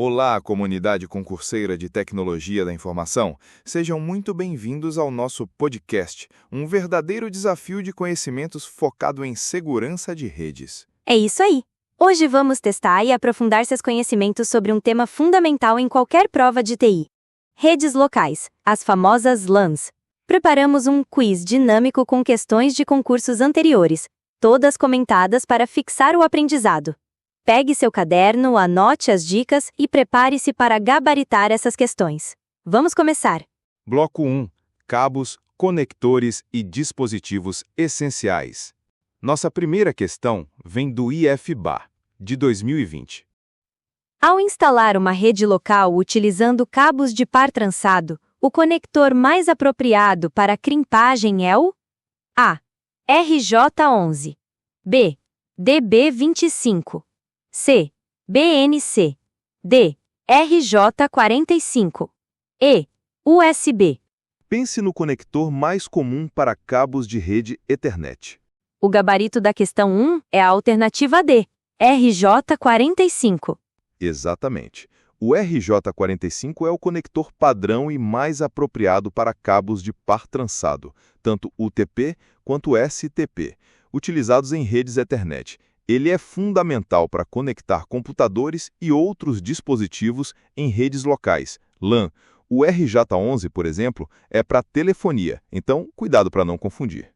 Olá, comunidade concurseira de tecnologia da informação. Sejam muito bem-vindos ao nosso podcast, um verdadeiro desafio de conhecimentos focado em segurança de redes. É isso aí! Hoje vamos testar e aprofundar seus conhecimentos sobre um tema fundamental em qualquer prova de TI. Redes locais, as famosas LANs. Preparamos um quiz dinâmico com questões de concursos anteriores, todas comentadas para fixar o aprendizado. Pegue seu caderno, anote as dicas e prepare-se para gabaritar essas questões. Vamos começar! Bloco 1. Cabos, conectores e dispositivos essenciais. Nossa primeira questão vem do IFBA, de 2020. Ao instalar uma rede local utilizando cabos de par trançado, o conector mais apropriado para crimpagem é o A. RJ11 B. DB25 C. BNC D. RJ45 E. USB. Pense no conector mais comum para cabos de rede Ethernet. O gabarito da questão 1 é a alternativa D, RJ45. Exatamente. O RJ45 é o conector padrão e mais apropriado para cabos de par trançado, tanto UTP quanto STP, utilizados em redes Ethernet. Ele é fundamental para conectar computadores e outros dispositivos em redes locais, LAN. O RJ11, por exemplo, é para telefonia, então cuidado para não confundir.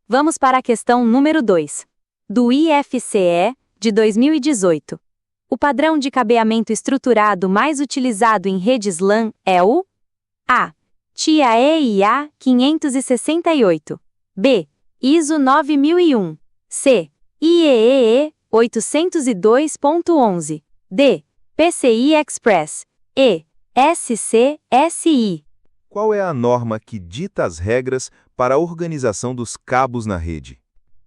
Vamos para a questão número 2, do IFCE, de 2018. O padrão de cabeamento estruturado mais utilizado em redes LAN é o A. TIA-EIA 568 B. ISO 9001 C. IEEE 802.11 D. PCI Express E. SCSI. Qual é a norma que dita as regras para a organização dos cabos na rede?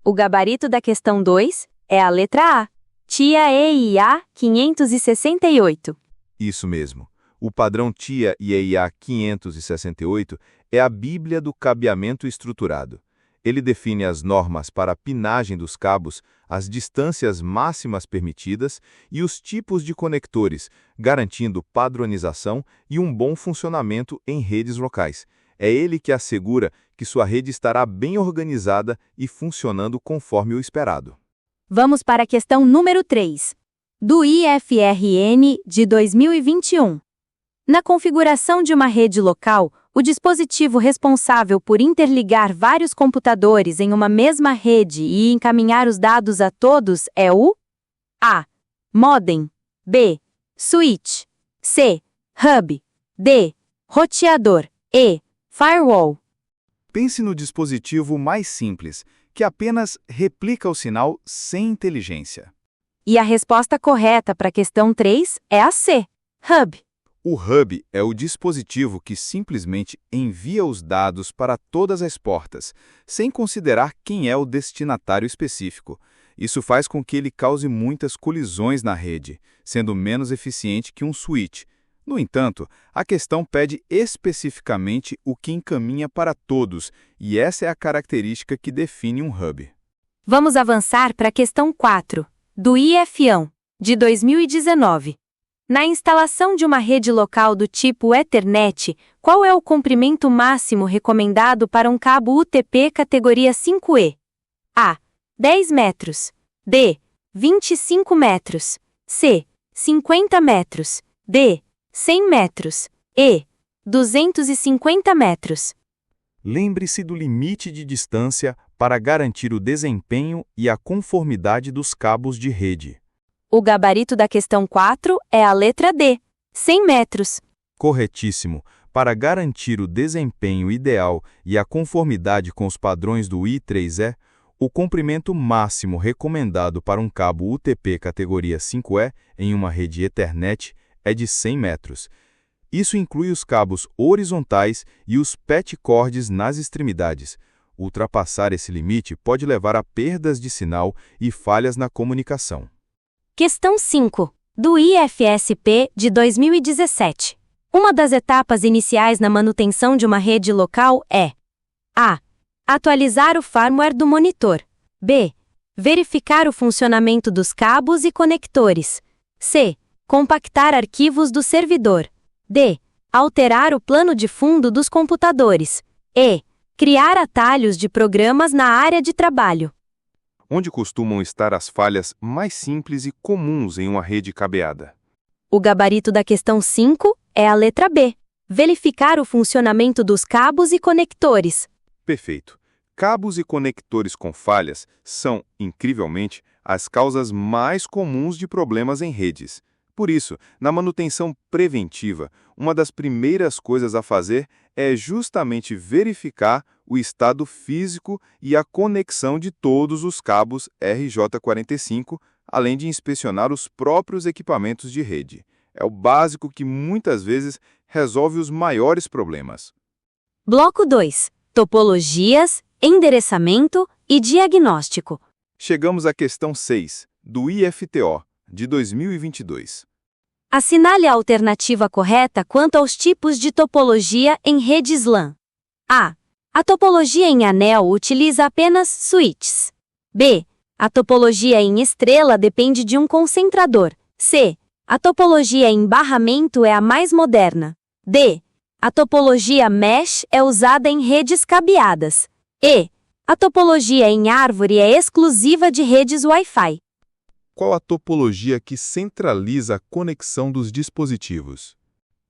O gabarito da questão 2 é a letra A. TIA-EIA 568. Isso mesmo. O padrão TIA-EIA 568 é a Bíblia do cabeamento estruturado. Ele define as normas para a pinagem dos cabos, as distâncias máximas permitidas e os tipos de conectores, garantindo padronização e um bom funcionamento em redes locais. É ele que assegura que sua rede estará bem organizada e funcionando conforme o esperado. Vamos para a questão número 3, do IFRN de 2021. Na configuração de uma rede local, o dispositivo responsável por interligar vários computadores em uma mesma rede e encaminhar os dados a todos é o A. Modem B. Switch C. Hub D. Roteador E. Firewall. Pense no dispositivo mais simples, que apenas replica o sinal sem inteligência. E a resposta correta para a questão 3 é a C. Hub. O hub é o dispositivo que simplesmente envia os dados para todas as portas, sem considerar quem é o destinatário específico. Isso faz com que ele cause muitas colisões na rede, sendo menos eficiente que um switch. No entanto, a questão pede especificamente o que encaminha para todos, e essa é a característica que define um hub. Vamos avançar para a questão 4, do IFAN, de 2019. Na instalação de uma rede local do tipo Ethernet, qual é o comprimento máximo recomendado para um cabo UTP categoria 5E? A. 10 metros. D. 25 metros. C. 50 metros. D. 100 metros. E. 250 metros. Lembre-se do limite de distância para garantir o desempenho e a conformidade dos cabos de rede. O gabarito da questão 4 é a letra D, 100 metros. Corretíssimo. Para garantir o desempenho ideal e a conformidade com os padrões do I3E, o comprimento máximo recomendado para um cabo UTP categoria 5E em uma rede Ethernet é de 100 metros. Isso inclui os cabos horizontais e os patchcords nas extremidades. Ultrapassar esse limite pode levar a perdas de sinal e falhas na comunicação. Questão 5, do IFSP de 2017. Uma das etapas iniciais na manutenção de uma rede local é A. Atualizar o firmware do monitor. B. Verificar o funcionamento dos cabos e conectores. C. compactar arquivos do servidor. D. Alterar o plano de fundo dos computadores. E. Criar atalhos de programas na área de trabalho. Onde costumam estar as falhas mais simples e comuns em uma rede cabeada? O gabarito da questão 5 é a letra B. Verificar o funcionamento dos cabos e conectores. Perfeito. Cabos e conectores com falhas são, incrivelmente, as causas mais comuns de problemas em redes. Por isso, na manutenção preventiva, uma das primeiras coisas a fazer é justamente verificar o estado físico e a conexão de todos os cabos RJ45, além de inspecionar os próprios equipamentos de rede. É o básico que muitas vezes resolve os maiores problemas. Bloco 2. Topologias, endereçamento e diagnóstico. Chegamos à questão 6, do IFTO, de 2022. Assinale a alternativa correta quanto aos tipos de topologia em redes LAN. A. A topologia em anel utiliza apenas switches. B. A topologia em estrela depende de um concentrador. C. A topologia em barramento é a mais moderna. D. A topologia mesh é usada em redes cabeadas. E. A topologia em árvore é exclusiva de redes Wi-Fi. Qual a topologia que centraliza a conexão dos dispositivos?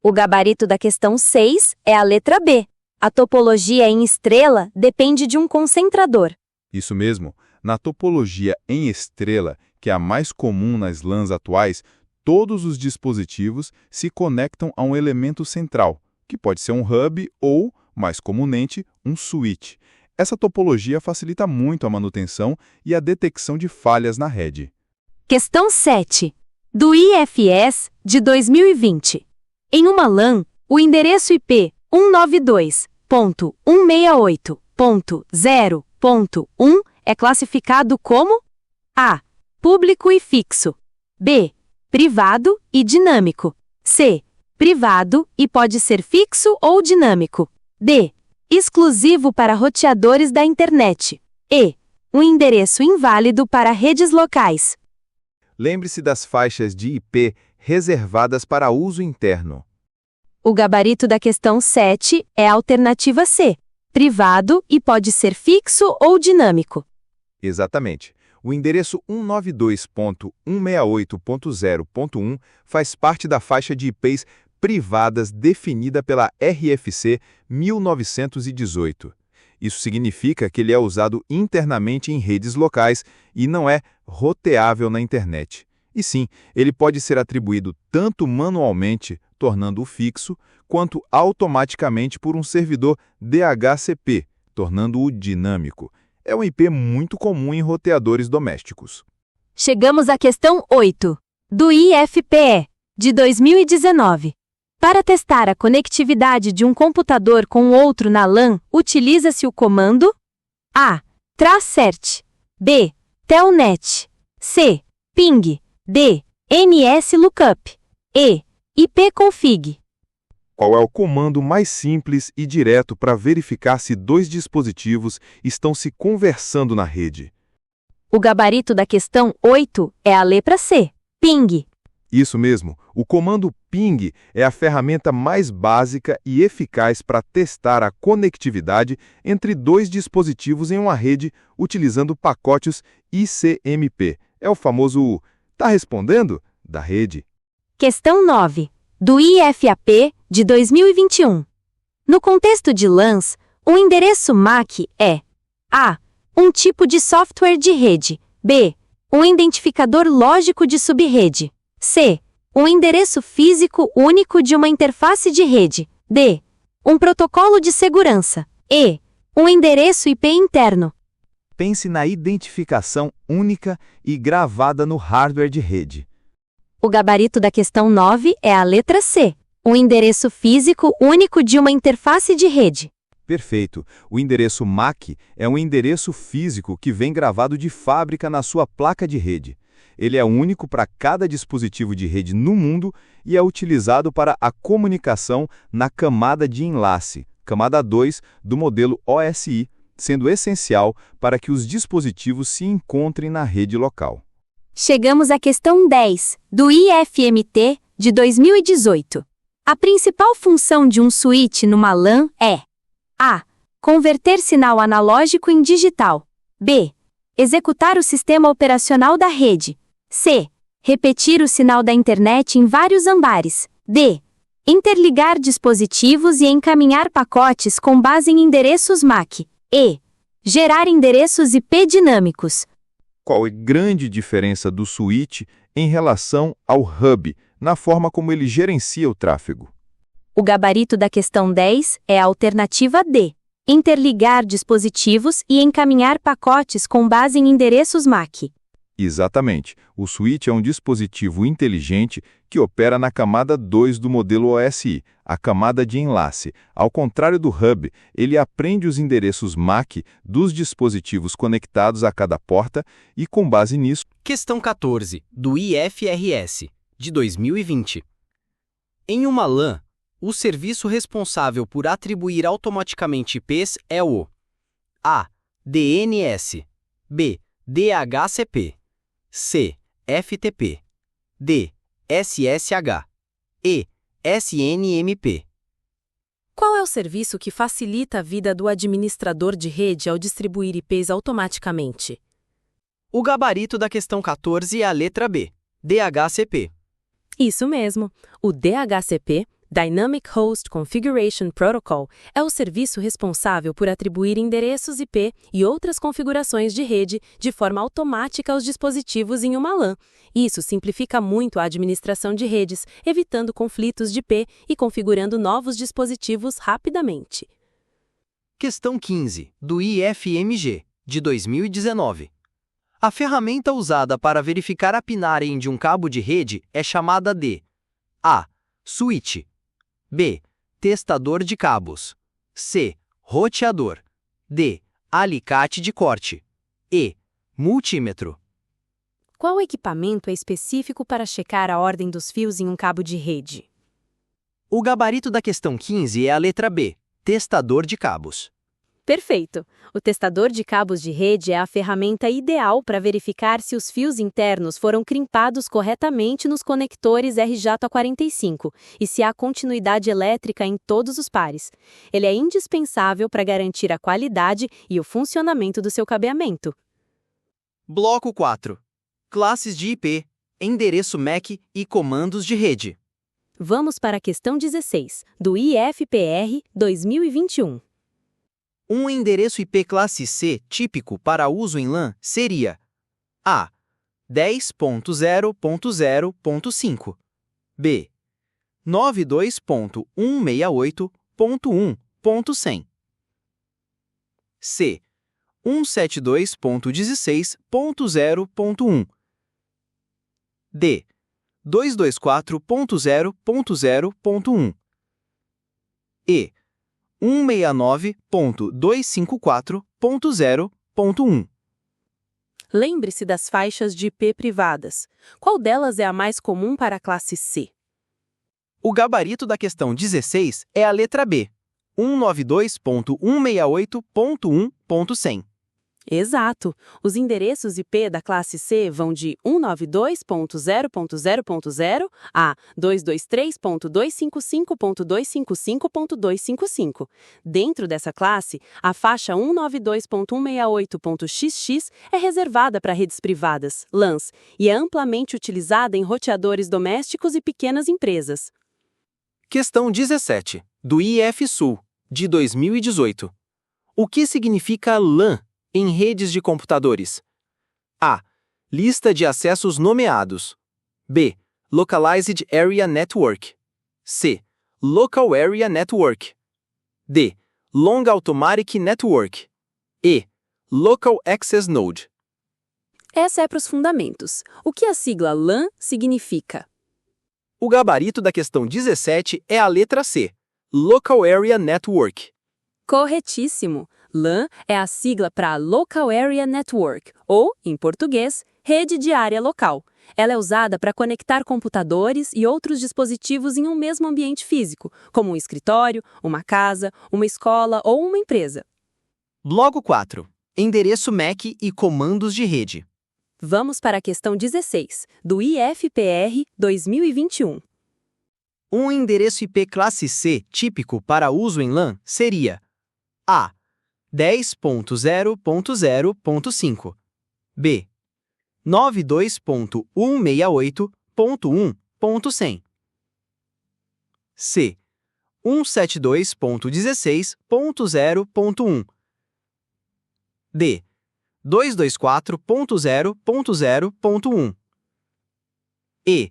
O gabarito da questão 6 é a letra B. A topologia em estrela depende de um concentrador. Isso mesmo. Na topologia em estrela, que é a mais comum nas LANs atuais, todos os dispositivos se conectam a um elemento central, que pode ser um hub ou, mais comumente, um switch. Essa topologia facilita muito a manutenção e a detecção de falhas na rede. Questão 7. Do IFS de 2020. Em uma LAN, o endereço IP 192.168.0.1 é classificado como A. Público e fixo. B. Privado e dinâmico. C. Privado e pode ser fixo ou dinâmico. D. Exclusivo para roteadores da internet. E. Um endereço inválido para redes locais. Lembre-se das faixas de IP reservadas para uso interno. O gabarito da questão 7 é a alternativa C. Privado e pode ser fixo ou dinâmico. Exatamente. O endereço 192.168.0.1 faz parte da faixa de IPs privadas definida pela RFC 1918. Isso significa que ele é usado internamente em redes locais e não é roteável na internet. E sim, ele pode ser atribuído tanto manualmente, tornando-o fixo, quanto automaticamente por um servidor DHCP, tornando-o dinâmico. É um IP muito comum em roteadores domésticos. Chegamos à questão 8, do IFPE, de 2019. Para testar a conectividade de um computador com outro na LAN, utiliza-se o comando A. Tracert. B. Telnet. C. Ping. D. NSLookup. E. IPconfig. Qual é o comando mais simples e direto para verificar se dois dispositivos estão se conversando na rede? O gabarito da questão 8 é a letra C. Ping. Isso mesmo, o comando ping é a ferramenta mais básica e eficaz para testar a conectividade entre dois dispositivos em uma rede utilizando pacotes ICMP. É o famoso "tá respondendo?" da rede. Questão 9, do IFAP de 2021. No contexto de LANs, o endereço MAC é A. Um tipo de software de rede. B. Um identificador lógico de subrede. C. Um endereço físico único de uma interface de rede. D. Um protocolo de segurança. E. Um endereço IP interno. Pense na identificação única e gravada no hardware de rede. O gabarito da questão 9 é a letra C. Um endereço físico único de uma interface de rede. Perfeito. O endereço MAC é um endereço físico que vem gravado de fábrica na sua placa de rede. Ele é único para cada dispositivo de rede no mundo e é utilizado para a comunicação na camada de enlace, camada 2 do modelo OSI, sendo essencial para que os dispositivos se encontrem na rede local. Chegamos à questão 10, do IFMT, de 2018. A principal função de um switch numa LAN é: A. Converter sinal analógico em digital. B. Executar o sistema operacional da rede. C. Repetir o sinal da internet em vários andares. D. Interligar dispositivos e encaminhar pacotes com base em endereços MAC. E. Gerar endereços IP dinâmicos. Qual é a grande diferença do switch em relação ao hub, na forma como ele gerencia o tráfego? O gabarito da questão 10 é a alternativa D. Interligar dispositivos e encaminhar pacotes com base em endereços MAC. Exatamente. O switch é um dispositivo inteligente que opera na camada 2 do modelo OSI, a camada de enlace. Ao contrário do hub, ele aprende os endereços MAC dos dispositivos conectados a cada porta e, com base nisso... Questão 14, do IFRS, de 2020. Em uma LAN, o serviço responsável por atribuir automaticamente IPs é o A. DNS, B. DHCP, C. FTP, D. SSH, E. SNMP. Qual é o serviço que facilita a vida do administrador de rede ao distribuir IPs automaticamente? O gabarito da questão 14 é a letra B, DHCP. Isso mesmo. O DHCP, Dynamic Host Configuration Protocol, é o serviço responsável por atribuir endereços IP e outras configurações de rede de forma automática aos dispositivos em uma LAN. Isso simplifica muito a administração de redes, evitando conflitos de IP e configurando novos dispositivos rapidamente. Questão 15, do IFMG, de 2019. A ferramenta usada para verificar a pinagem de um cabo de rede é chamada de A. Switch, B. Testador de cabos, C. Roteador, D. Alicate de corte, E. Multímetro. Qual equipamento é específico para checar a ordem dos fios em um cabo de rede? O gabarito da questão 15 é a letra B, testador de cabos. Perfeito! O testador de cabos de rede é a ferramenta ideal para verificar se os fios internos foram crimpados corretamente nos conectores RJ45 e se há continuidade elétrica em todos os pares. Ele é indispensável para garantir a qualidade e o funcionamento do seu cabeamento. Bloco 4. Classes de IP, endereço MAC e comandos de rede. Vamos para a questão 16, do IFPR 2021. Um endereço IP classe C típico para uso em LAN seria A. 10.0.0.5, B. 92.168.1.100, C. 172.16.0.1, D. 224.0.0.1, E. 169.254.0.1. Lembre-se das faixas de IP privadas. Qual delas é a mais comum para a classe C? O gabarito da questão 16 é a letra B, 192.168.1.100. Exato! Os endereços IP da classe C vão de 192.0.0.0 a 223.255.255.255. Dentro dessa classe, a faixa 192.168.xx é reservada para redes privadas, LANs, e é amplamente utilizada em roteadores domésticos e pequenas empresas. Questão 17, do IF-Sul, de 2018. O que significa LAN em redes de computadores? A. Lista de acessos nomeados. B. Localized Area Network. C. Local Area Network. D. Long Automatic Network. E. Local Access Node. Essa é para os fundamentos. O que a sigla LAN significa? O gabarito da questão 17 é a letra C, Local Area Network. Corretíssimo! LAN é a sigla para Local Area Network, ou, em português, Rede de Área Local. Ela é usada para conectar computadores e outros dispositivos em um mesmo ambiente físico, como um escritório, uma casa, uma escola ou uma empresa. Bloco 4. Endereço MAC e comandos de rede. Vamos para a questão 16, do IFPR 2021. Um endereço IP classe C típico para uso em LAN seria A. 10.0.0.5 B. 92.168.1.100 C. 172.16.0.1 D. 224.0.0.1 E.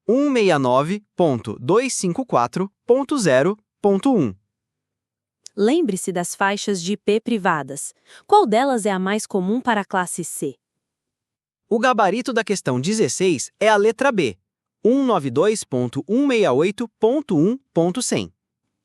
169.254.0.1 Lembre-se das faixas de IP privadas. Qual delas é a mais comum para a classe C? O gabarito da questão 16 é a letra B, 192.168.1.100.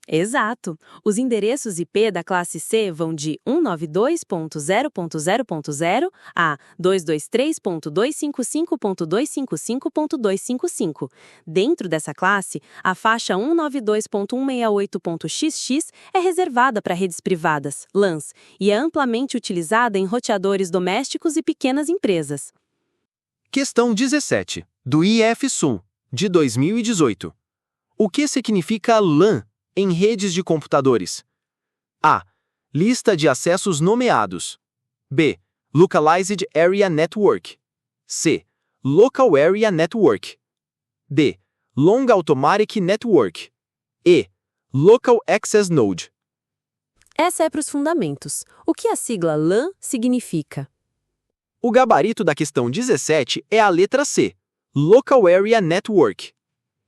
Exato! Os endereços IP da classe C vão de 192.0.0.0 a 223.255.255.255. Dentro dessa classe, a faixa 192.168.xx é reservada para redes privadas, LANs, e é amplamente utilizada em roteadores domésticos e pequenas empresas. Questão 17, do IF-Sul, de 2018. O que significa LAN em redes de computadores? A. Lista de acessos nomeados. B. Localized Area Network. C. Local Area Network. D. Long Automatic Network. E. Local Access Node. Essa é para os fundamentos. O que a sigla LAN significa? O gabarito da questão 17 é a letra C, Local Area Network.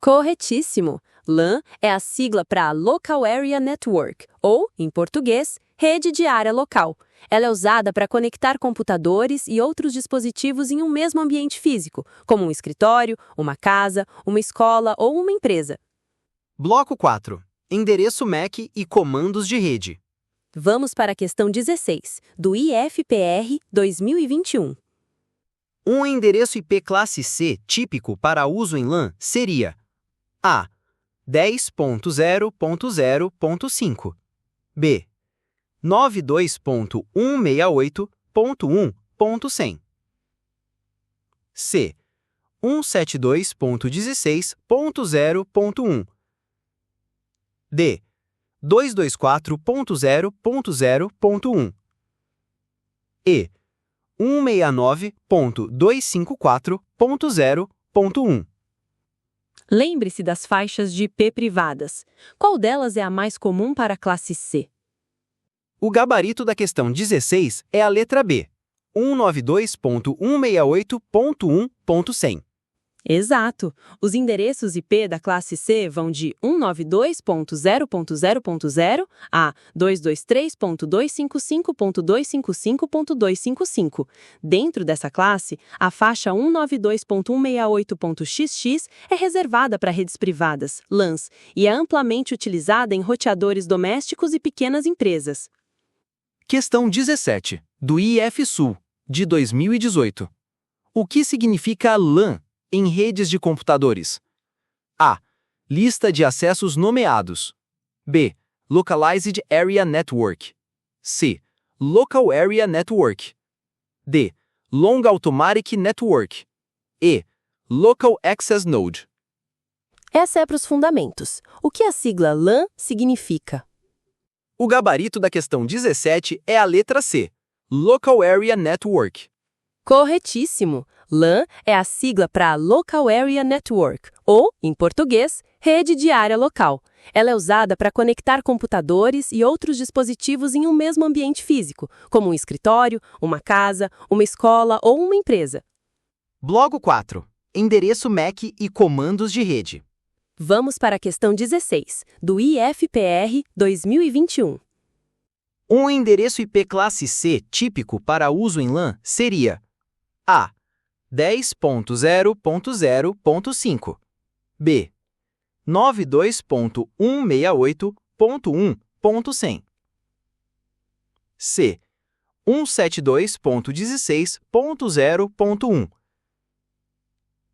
Corretíssimo! LAN é a sigla para Local Area Network, ou, em português, rede de área local. Ela é usada para conectar computadores e outros dispositivos em um mesmo ambiente físico, como um escritório, uma casa, uma escola ou uma empresa. Bloco 4. Endereço MAC e comandos de rede. Vamos para a questão 16, do IFPR 2021. Um endereço IP classe C típico para uso em LAN seria A. 10.0.0.5 B. 92.168.1.100 C. 172.16.0.1 D. 224.0.0.1 E. 169.254.0.1 Lembre-se das faixas de IP privadas. Qual delas é a mais comum para a classe C? O gabarito da questão 16 é a letra B, 192.168.1.100. Exato! Os endereços IP da classe C vão de 192.0.0.0 a 223.255.255.255. Dentro dessa classe, a faixa 192.168.xx é reservada para redes privadas, LANs, e é amplamente utilizada em roteadores domésticos e pequenas empresas. Questão 17, do IF-Sul, de 2018. O que significa LAN em redes de computadores? A. Lista de acessos nomeados. B. Localized Area Network. C. Local Area Network. D. Long Automatic Network. E. Local Access Node. Essa é para os fundamentos. O que a sigla LAN significa? O gabarito da questão 17 é a letra C, Local Area Network. Corretíssimo! LAN é a sigla para Local Area Network, ou, em português, rede de área local. Ela é usada para conectar computadores e outros dispositivos em um mesmo ambiente físico, como um escritório, uma casa, uma escola ou uma empresa. Bloco 4. Endereço MAC e comandos de rede. Vamos para a questão 16, do IFPR 2021. Um endereço IP classe C típico para uso em LAN seria A. 10.0.0.5 B. 92.168.1.100 C. 172.16.0.1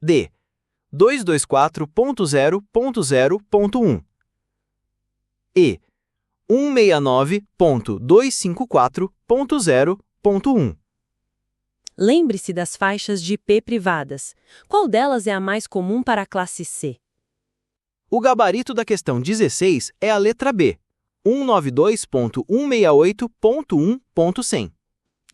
D. 224.0.0.1 E. 169.254.0.1 Lembre-se das faixas de IP privadas. Qual delas é a mais comum para a classe C? O gabarito da questão 16 é a letra B, 192.168.1.100.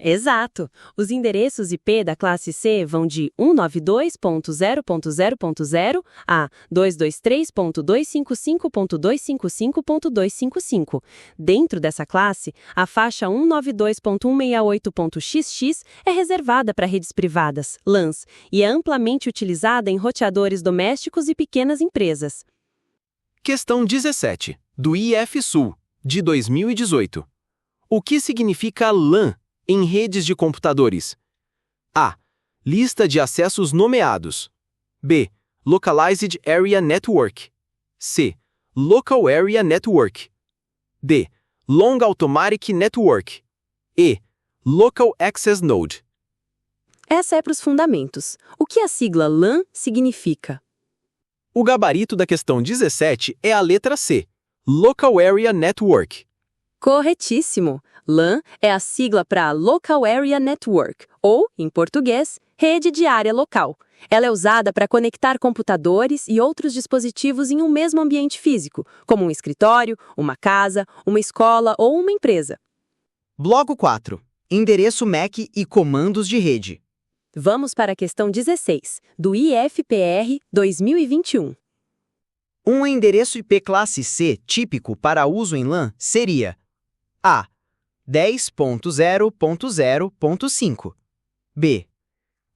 Exato! Os endereços IP da classe C vão de 192.0.0.0 a 223.255.255.255. Dentro dessa classe, a faixa 192.168.xx é reservada para redes privadas, LANs, e é amplamente utilizada em roteadores domésticos e pequenas empresas. Questão 17, do IF-Sul, de 2018. O que significa LAN em redes de computadores? A. Lista de acessos nomeados. B. Localized Area Network. C. Local Area Network. D. Long Automatic Network. E. Local Access Node. Essa é para os fundamentos. O que a sigla LAN significa? O gabarito da questão 17 é a letra C. Local Area Network. Corretíssimo! LAN é a sigla para Local Area Network, ou, em português, rede de área local. Ela é usada para conectar computadores e outros dispositivos em um mesmo ambiente físico, como um escritório, uma casa, uma escola ou uma empresa. Bloco 4. Endereço MAC e comandos de rede. Vamos para a questão 16, do IFPR 2021. Um endereço IP classe C típico para uso em LAN seria A. 10.0.0.5 B.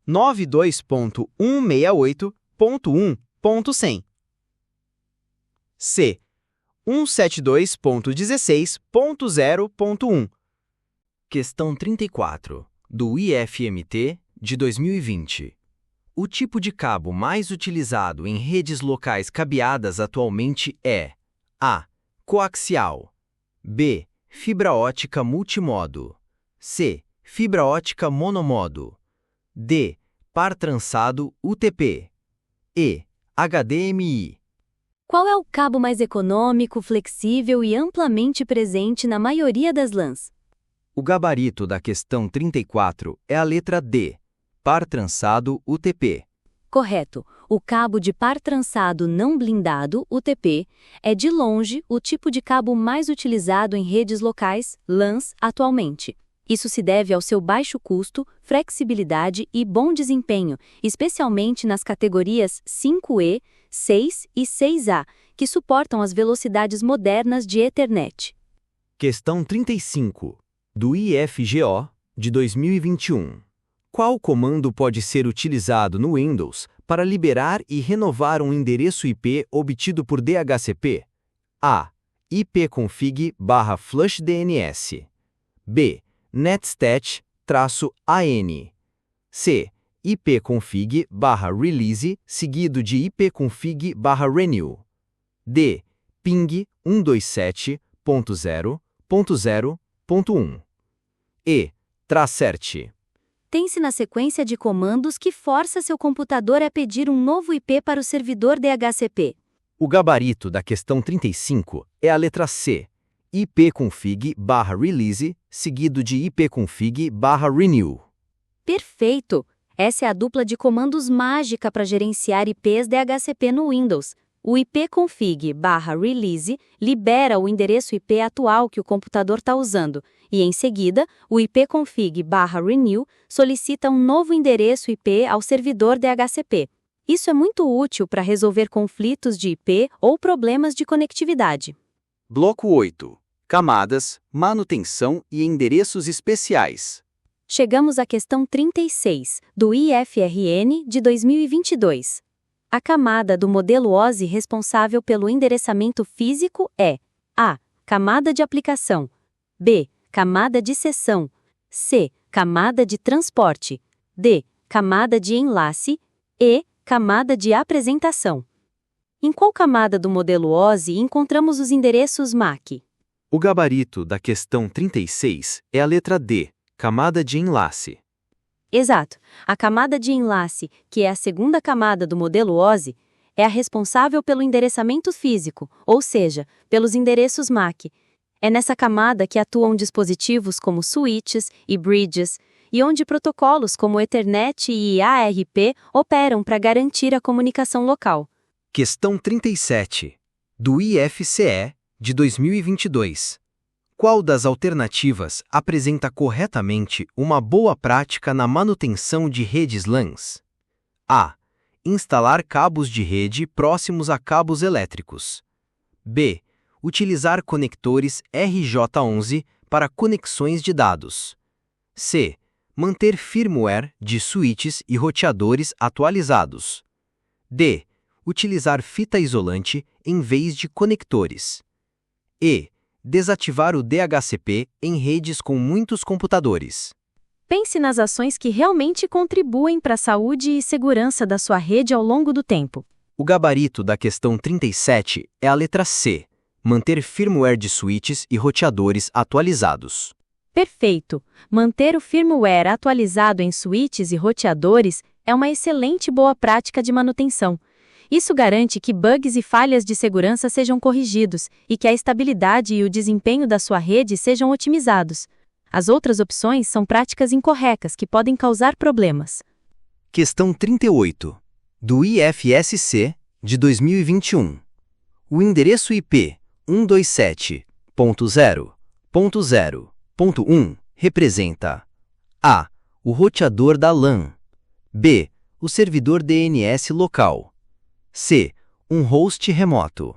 92.168.1.100 C. 172.16.0.1 Questão 34, do IFMT de 2020. O tipo de cabo mais utilizado em redes locais cabeadas atualmente é A. Coaxial B. Fibra ótica multimodo. C. Fibra ótica monomodo. D. Par trançado UTP. E. HDMI. Qual é o cabo mais econômico, flexível e amplamente presente na maioria das LANs? O gabarito da questão 34 é a letra D. Par trançado UTP. Correto. O cabo de par trançado não blindado, UTP, é de longe o tipo de cabo mais utilizado em redes locais, LANs, atualmente. Isso se deve ao seu baixo custo, flexibilidade e bom desempenho, especialmente nas categorias 5E, 6 e 6A, que suportam as velocidades modernas de Ethernet. Questão 35, do IFGO, de 2021. Qual comando pode ser utilizado no Windows para liberar e renovar um endereço IP obtido por DHCP? A. ipconfig/flushdns. B. netstat-an. C. ipconfig/release seguido de ipconfig/renew. D. ping 127.0.0.1. E. tracert. Tem-se na sequência de comandos que força seu computador a pedir um novo IP para o servidor DHCP. O gabarito da questão 35 é a letra C. ipconfig/release seguido de ipconfig/renew. Perfeito! Essa é a dupla de comandos mágica para gerenciar IPs DHCP no Windows. O ipconfig/release libera o endereço IP atual que o computador está usando, e em seguida, o ipconfig/renew solicita um novo endereço IP ao servidor DHCP. Isso é muito útil para resolver conflitos de IP ou problemas de conectividade. Bloco 8. Camadas, manutenção e endereços especiais. Chegamos à questão 36, do IFRN de 2022. A camada do modelo OSI responsável pelo endereçamento físico é A. Camada de aplicação. B. Camada de seção. C. Camada de transporte. D. Camada de enlace. E. Camada de apresentação. Em qual camada do modelo OSI encontramos os endereços MAC? O gabarito da questão 36 é a letra D. Camada de enlace. Exato. A camada de enlace, que é a segunda camada do modelo OSI, é a responsável pelo endereçamento físico, ou seja, pelos endereços MAC. É nessa camada que atuam dispositivos como switches e bridges, e onde protocolos como Ethernet e ARP operam para garantir a comunicação local. Questão 37, do IFCE, de 2022. Qual das alternativas apresenta corretamente uma boa prática na manutenção de redes LANs? A. Instalar cabos de rede próximos a cabos elétricos. B. Utilizar conectores RJ11 para conexões de dados. C. Manter firmware de switches e roteadores atualizados. D. Utilizar fita isolante em vez de conectores. E. Desativar o DHCP em redes com muitos computadores. Pense nas ações que realmente contribuem para a saúde e segurança da sua rede ao longo do tempo. O gabarito da questão 37 é a letra C. Manter firmware de switches e roteadores atualizados. Perfeito! Manter o firmware atualizado em switches e roteadores é uma excelente boa prática de manutenção. Isso garante que bugs e falhas de segurança sejam corrigidos e que a estabilidade e o desempenho da sua rede sejam otimizados. As outras opções são práticas incorretas que podem causar problemas. Questão 38, do IFSC, de 2021. O endereço IP 127.0.0.1 representa A. O roteador da LAN. B. O servidor DNS local. C. Um host remoto.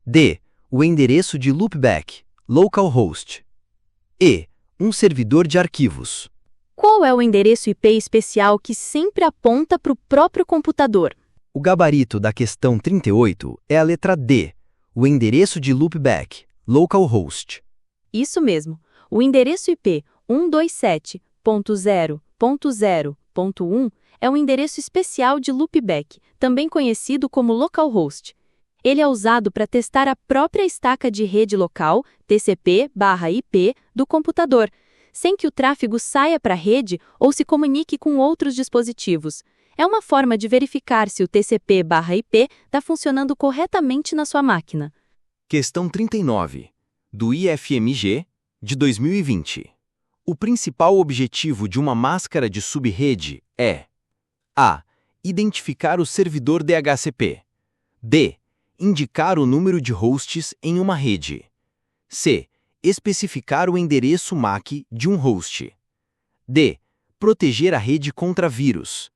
D. O endereço de loopback, localhost. E. Um servidor de arquivos. Qual é o endereço IP especial que sempre aponta para o próprio computador? O gabarito da questão 38 é a letra D. O endereço de loopback, localhost. Isso mesmo. O endereço IP 127.0.0.1 é um endereço especial de loopback, também conhecido como localhost. Ele é usado para testar a própria estaca de rede local, TCP/IP, do computador, sem que o tráfego saia para a rede ou se comunique com outros dispositivos. É uma forma de verificar se o TCP/IP está funcionando corretamente na sua máquina. Questão 39, do IFMG, de 2020. O principal objetivo de uma máscara de subrede é A. Identificar o servidor DHCP. B. Indicar o número de hosts em uma rede. C. Especificar o endereço MAC de um host. D. Proteger a rede contra vírus.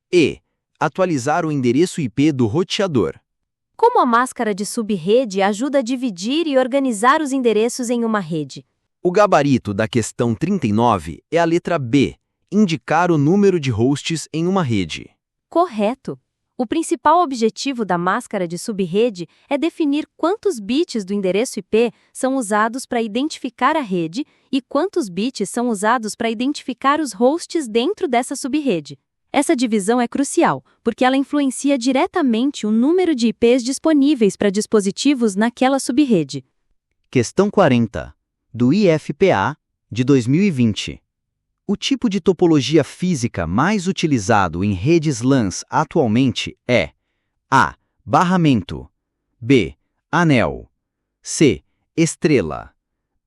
E. Atualizar o endereço IP do roteador. Como a máscara de subrede ajuda a dividir e organizar os endereços em uma rede? O gabarito da questão 39 é a letra B. Indicar o número de hosts em uma rede. Correto! O principal objetivo da máscara de subrede é definir quantos bits do endereço IP são usados para identificar a rede e quantos bits são usados para identificar os hosts dentro dessa subrede. Essa divisão é crucial, porque ela influencia diretamente o número de IPs disponíveis para dispositivos naquela subrede. Questão 40, do IFPA, de 2020. O tipo de topologia física mais utilizado em redes LANs atualmente é A. Barramento. B. Anel. C. Estrela.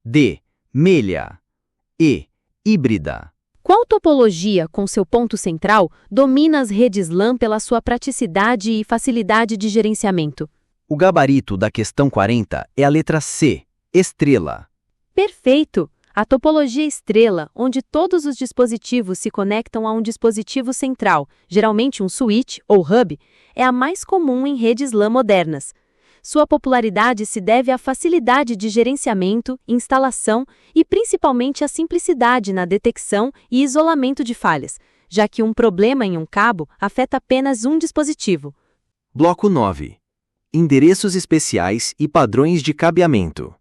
D. Melha. E. Híbrida. Qual topologia, com seu ponto central, domina as redes LAN pela sua praticidade e facilidade de gerenciamento? O gabarito da questão 40 é a letra C. Estrela. Perfeito! A topologia estrela, onde todos os dispositivos se conectam a um dispositivo central, geralmente um switch ou hub, é a mais comum em redes LAN modernas. Sua popularidade se deve à facilidade de gerenciamento, instalação e principalmente à simplicidade na detecção e isolamento de falhas, já que um problema em um cabo afeta apenas um dispositivo. Bloco 9. Endereços especiais e padrões de cabeamento.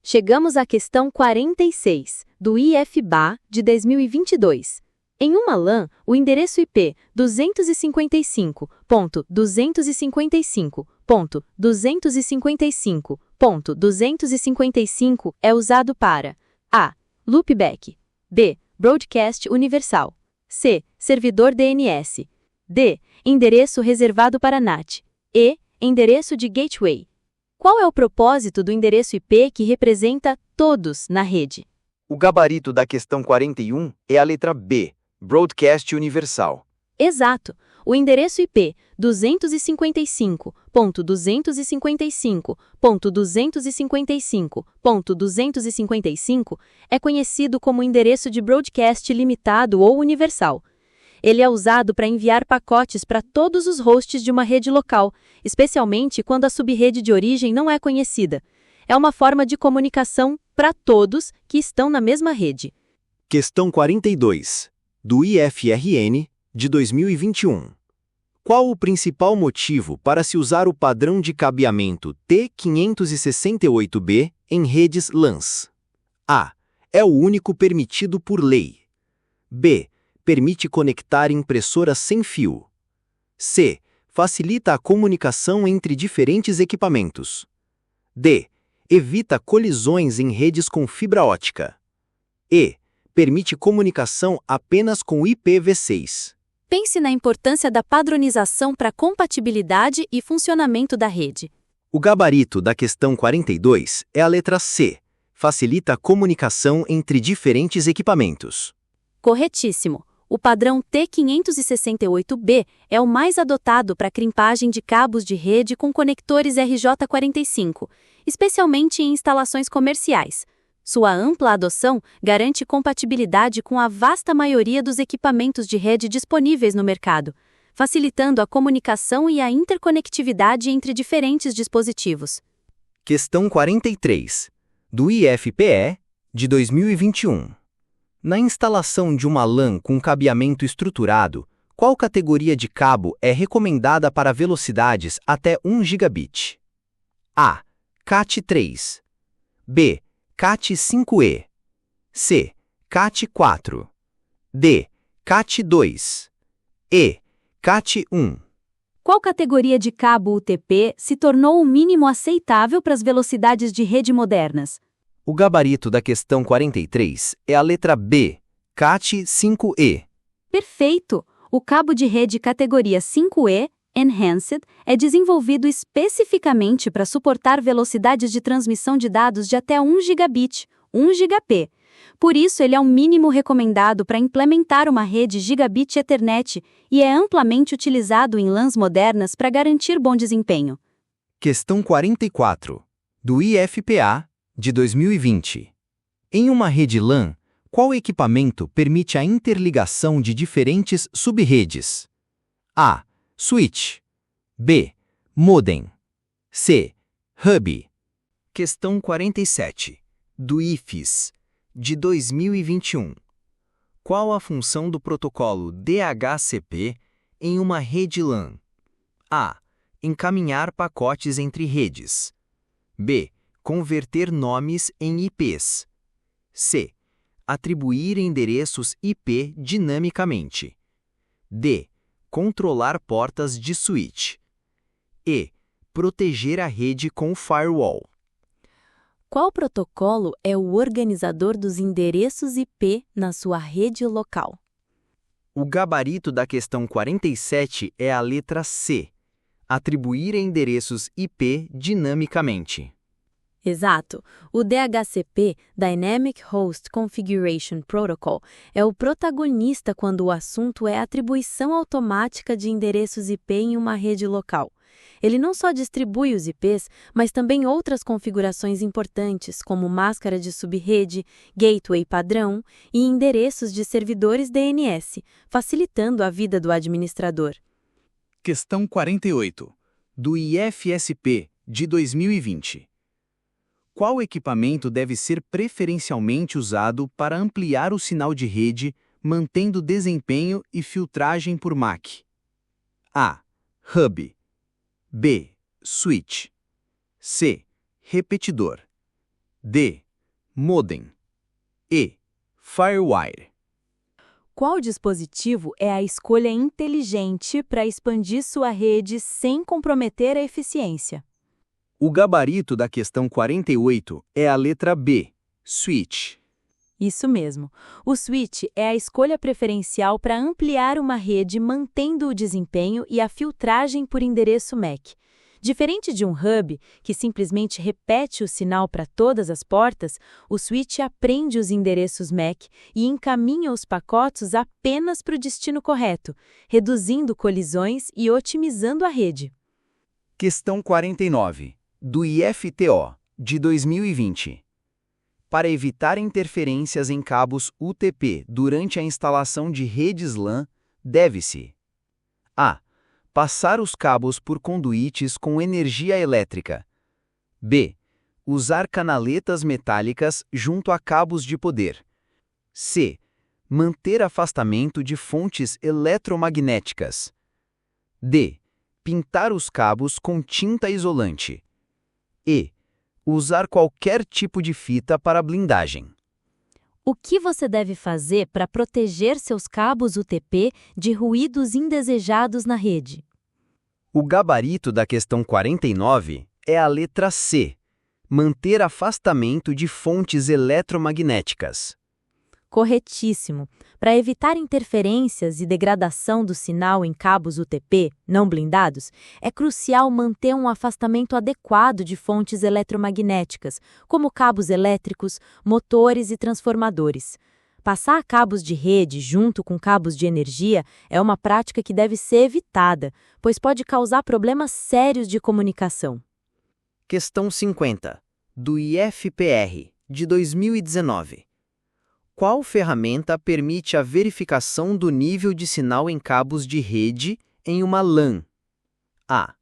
Chegamos à questão 46, do IFBA, de 2022. Em uma LAN, o endereço IP 255.255.255.255 é usado para A. Loopback. B. Broadcast universal. C. Servidor DNS. D. Endereço reservado para NAT. E. Endereço de gateway. Qual é o propósito do endereço IP que representa todos na rede? O gabarito da questão 41 é a letra B, Broadcast Universal. Exato. O endereço IP 255.255.255.255 é conhecido como endereço de broadcast limitado ou universal. Ele é usado para enviar pacotes para todos os hosts de uma rede local, especialmente quando a subrede de origem não é conhecida. É uma forma de comunicação para todos que estão na mesma rede. Questão 42, do IFRN, de 2021. Qual o principal motivo para se usar o padrão de cabeamento T568B em redes LANs? A. É o único permitido por lei. B. Permite conectar impressoras sem fio. C. Facilita a comunicação entre diferentes equipamentos. D. Evita colisões em redes com fibra ótica. E. Permite comunicação apenas com IPv6. Pense na importância da padronização para a compatibilidade e funcionamento da rede. O gabarito da questão 42 é a letra C. Facilita a comunicação entre diferentes equipamentos. Corretíssimo. O padrão T568B é o mais adotado para crimpagem de cabos de rede com conectores RJ45, especialmente em instalações comerciais. Sua ampla adoção garante compatibilidade com a vasta maioria dos equipamentos de rede disponíveis no mercado, facilitando a comunicação e a interconectividade entre diferentes dispositivos. Questão 43, do IFPE, de 2021. Na instalação de uma LAN com cabeamento estruturado, qual categoria de cabo é recomendada para velocidades até 1 gigabit? A. CAT3. B. CAT5e. C. CAT4. D. CAT2. E. CAT1. Qual categoria de cabo UTP se tornou o mínimo aceitável para as velocidades de rede modernas? O gabarito da questão 43 é a letra B, CAT5e. Perfeito! O cabo de rede categoria 5E, Enhanced, é desenvolvido especificamente para suportar velocidades de transmissão de dados de até 1 gigabit, 1 gigap. Por isso, ele é o mínimo recomendado para implementar uma rede Gigabit Ethernet e é amplamente utilizado em LANs modernas para garantir bom desempenho. Questão 44, do IFPA, de 2020. Em uma rede LAN, qual equipamento permite a interligação de diferentes subredes? A. Switch. B. Modem. C. Hub. Questão 47, do IFES, de 2021. Qual a função do protocolo DHCP em uma rede LAN? A. Encaminhar pacotes entre redes. B. Converter nomes em IPs. C. Atribuir endereços IP dinamicamente. D. Controlar portas de switch. E. Proteger a rede com firewall. Qual protocolo é o organizador dos endereços IP na sua rede local? O gabarito da questão 47 é a letra C. Atribuir endereços IP dinamicamente. Exato. O DHCP, Dynamic Host Configuration Protocol, é o protagonista quando o assunto é atribuição automática de endereços IP em uma rede local. Ele não só distribui os IPs, mas também outras configurações importantes, como máscara de subrede, gateway padrão e endereços de servidores DNS, facilitando a vida do administrador. Questão 48, do IFSP, de 2020. Qual equipamento deve ser preferencialmente usado para ampliar o sinal de rede, mantendo desempenho e filtragem por MAC? A. Hub. B. Switch. C. Repetidor. D. Modem. E. Firewire. Qual dispositivo é a escolha inteligente para expandir sua rede sem comprometer a eficiência? O gabarito da questão 48 é a letra B, Switch. Isso mesmo. O switch é a escolha preferencial para ampliar uma rede mantendo o desempenho e a filtragem por endereço MAC. Diferente de um hub, que simplesmente repete o sinal para todas as portas, o switch aprende os endereços MAC e encaminha os pacotes apenas para o destino correto, reduzindo colisões e otimizando a rede. Questão 49, do IFTO, de 2020. Para evitar interferências em cabos UTP durante a instalação de redes LAN, deve-se: A. Passar os cabos por conduítes com energia elétrica. B. Usar canaletas metálicas junto a cabos de poder. C. Manter afastamento de fontes eletromagnéticas. D. Pintar os cabos com tinta isolante. E. Usar qualquer tipo de fita para blindagem. O que você deve fazer para proteger seus cabos UTP de ruídos indesejados na rede? O gabarito da questão 49 é a letra C. Manter afastamento de fontes eletromagnéticas. Corretíssimo. Para evitar interferências e degradação do sinal em cabos UTP não blindados, é crucial manter um afastamento adequado de fontes eletromagnéticas, como cabos elétricos, motores e transformadores. Passar cabos de rede junto com cabos de energia é uma prática que deve ser evitada, pois pode causar problemas sérios de comunicação. Questão 50, do IFPR, de 2019. Qual ferramenta permite a verificação do nível de sinal em cabos de rede em uma LAN? A.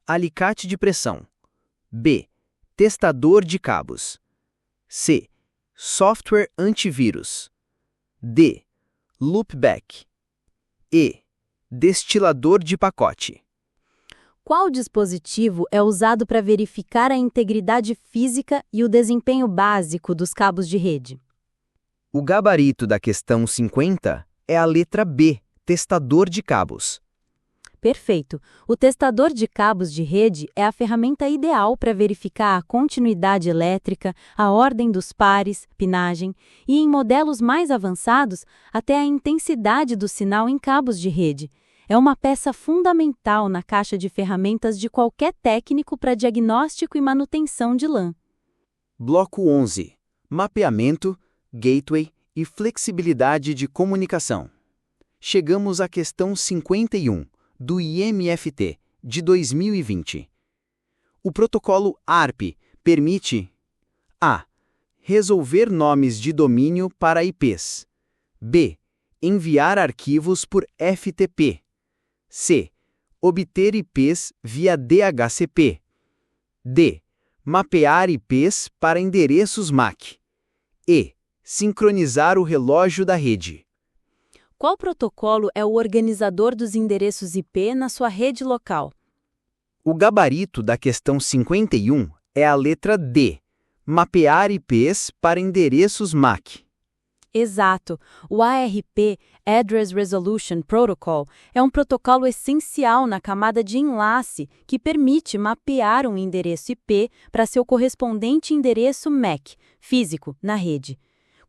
Alicate de pressão. B. Testador de cabos. C. Software antivírus. D. Loopback. E. Destilador de pacote. Qual dispositivo é usado para verificar a integridade física e o desempenho básico dos cabos de rede? O gabarito da questão 50 é a letra B, testador de cabos. Perfeito. O testador de cabos de rede é a ferramenta ideal para verificar a continuidade elétrica, a ordem dos pares, pinagem e, em modelos mais avançados, até a intensidade do sinal em cabos de rede. É uma peça fundamental na caixa de ferramentas de qualquer técnico para diagnóstico e manutenção de LAN. Bloco 11. Mapeamento, gateway e flexibilidade de comunicação. Chegamos à questão 51, do IMFT, de 2020. O protocolo ARP permite: A. Resolver nomes de domínio para IPs. B. Enviar arquivos por FTP. C. Obter IPs via DHCP. D. Mapear IPs para endereços MAC. E. Sincronizar o relógio da rede. Qual protocolo é o organizador dos endereços IP na sua rede local? O gabarito da questão 51 é a letra D. Mapear IPs para endereços MAC. Exato. O ARP, Address Resolution Protocol, é um protocolo essencial na camada de enlace que permite mapear um endereço IP para seu correspondente endereço MAC, físico, na rede.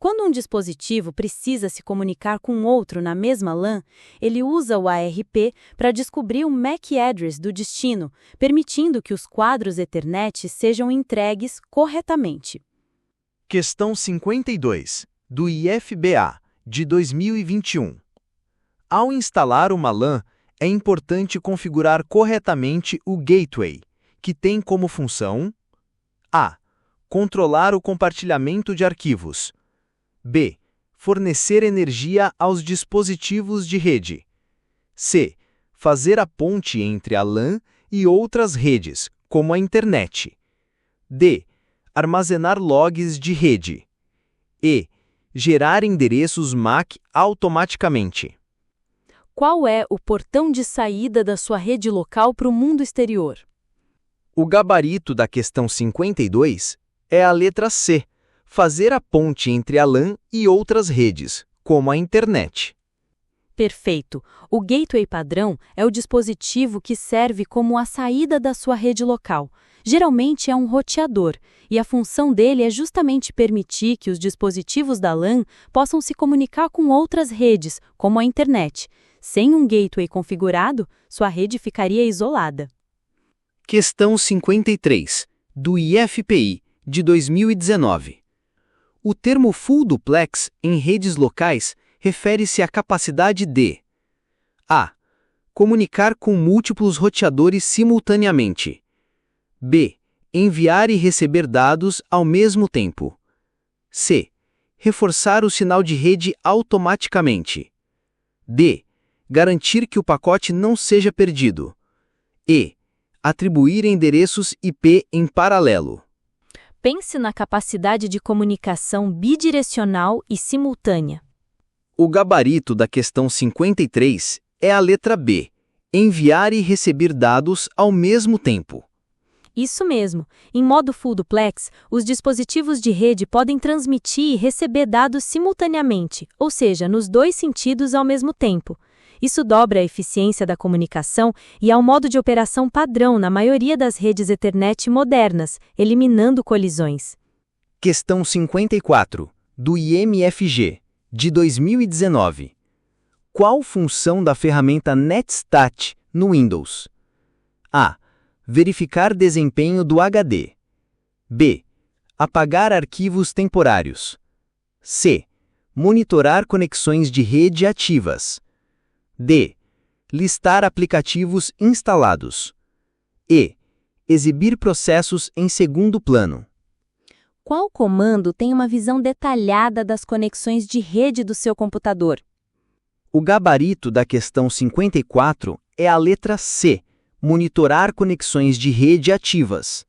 Quando um dispositivo precisa se comunicar com outro na mesma LAN, ele usa o ARP para descobrir o MAC address do destino, permitindo que os quadros Ethernet sejam entregues corretamente. Questão 52, do IFBA, de 2021. Ao instalar uma LAN, é importante configurar corretamente o gateway, que tem como função: A. Controlar o compartilhamento de arquivos. B. Fornecer energia aos dispositivos de rede. C. Fazer a ponte entre a LAN e outras redes, como a internet. D. Armazenar logs de rede. E. Gerar endereços MAC automaticamente. Qual é o portão de saída da sua rede local para o mundo exterior? O gabarito da questão 52 é a letra C. Fazer a ponte entre a LAN e outras redes, como a internet. Perfeito. O gateway padrão é o dispositivo que serve como a saída da sua rede local. Geralmente é um roteador, e a função dele é justamente permitir que os dispositivos da LAN possam se comunicar com outras redes, como a internet. Sem um gateway configurado, sua rede ficaria isolada. Questão 53, do IFPI, de 2019. O termo full duplex em redes locais refere-se à capacidade de a. Comunicar com múltiplos roteadores simultaneamente. b. Enviar e receber dados ao mesmo tempo. c. Reforçar o sinal de rede automaticamente. d. Garantir que o pacote não seja perdido. e. Atribuir endereços IP em paralelo. Pense na capacidade de comunicação bidirecional e simultânea. O gabarito da questão 53 é a letra B, enviar e receber dados ao mesmo tempo. Isso mesmo. Em modo full duplex, os dispositivos de rede podem transmitir e receber dados simultaneamente, ou seja, nos dois sentidos ao mesmo tempo. Isso dobra a eficiência da comunicação e é o modo de operação padrão na maioria das redes Ethernet modernas, eliminando colisões. Questão 54, do IMFG, de 2019. Qual função da ferramenta NetStat no Windows? A. Verificar desempenho do HD. B. Apagar arquivos temporários. C. Monitorar conexões de rede ativas. D. Listar aplicativos instalados. E. Exibir processos em segundo plano. Qual comando tem uma visão detalhada das conexões de rede do seu computador? O gabarito da questão 54 é a letra C. Monitorar conexões de rede ativas.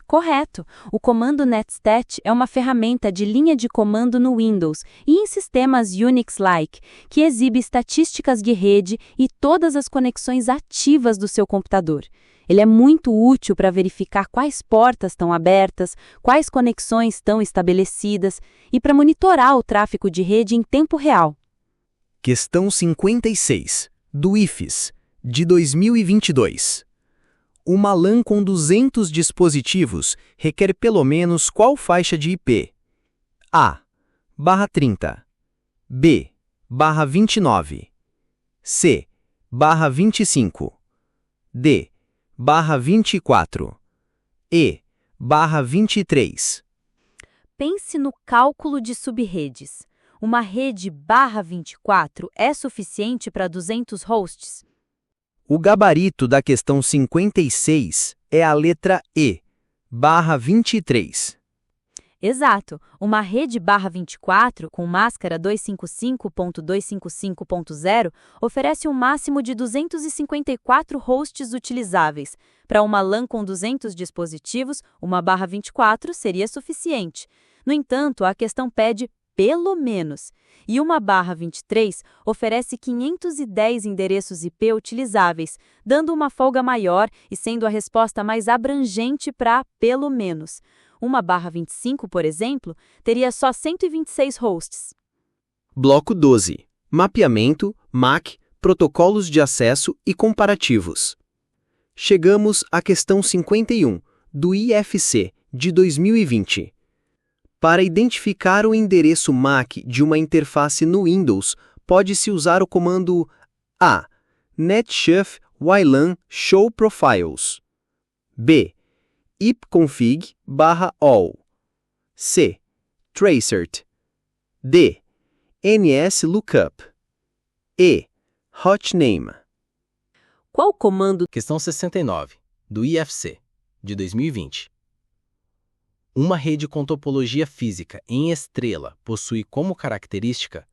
Correto! O comando NetStat é uma ferramenta de linha de comando no Windows e em sistemas Unix-like, que exibe estatísticas de rede e todas as conexões ativas do seu computador. Ele é muito útil para verificar quais portas estão abertas, quais conexões estão estabelecidas e para monitorar o tráfego de rede em tempo real. Questão 56, do IFES, de 2022. Uma LAN com 200 dispositivos requer pelo menos qual faixa de IP? A. /30. B. /29. C. /25. D. /24. E. /23. Pense no cálculo de subredes. Uma rede /24 é suficiente para 200 hosts? O gabarito da questão 56 é a letra E, /23. Exato. Uma rede /24 com máscara 255.255.0 oferece um máximo de 254 hosts utilizáveis. Para uma LAN com 200 dispositivos, uma /24 seria suficiente. No entanto, a questão pede pelo menos. E uma /23 oferece 510 endereços IP utilizáveis, dando uma folga maior e sendo a resposta mais abrangente para pelo menos. Uma /25, por exemplo, teria só 126 hosts. Bloco 12. Mapeamento, MAC, protocolos de acesso e comparativos. Chegamos à questão 51, do IFC, de 2020. Para identificar o endereço MAC de uma interface no Windows, pode-se usar o comando A. netshuf ylan show profiles. B. ipconfig/all. C. tracert. D. nslookup. E. hotname. Qual comando? Questão 69, do IFC, de 2020. Uma rede com topologia física em estrela possui como característica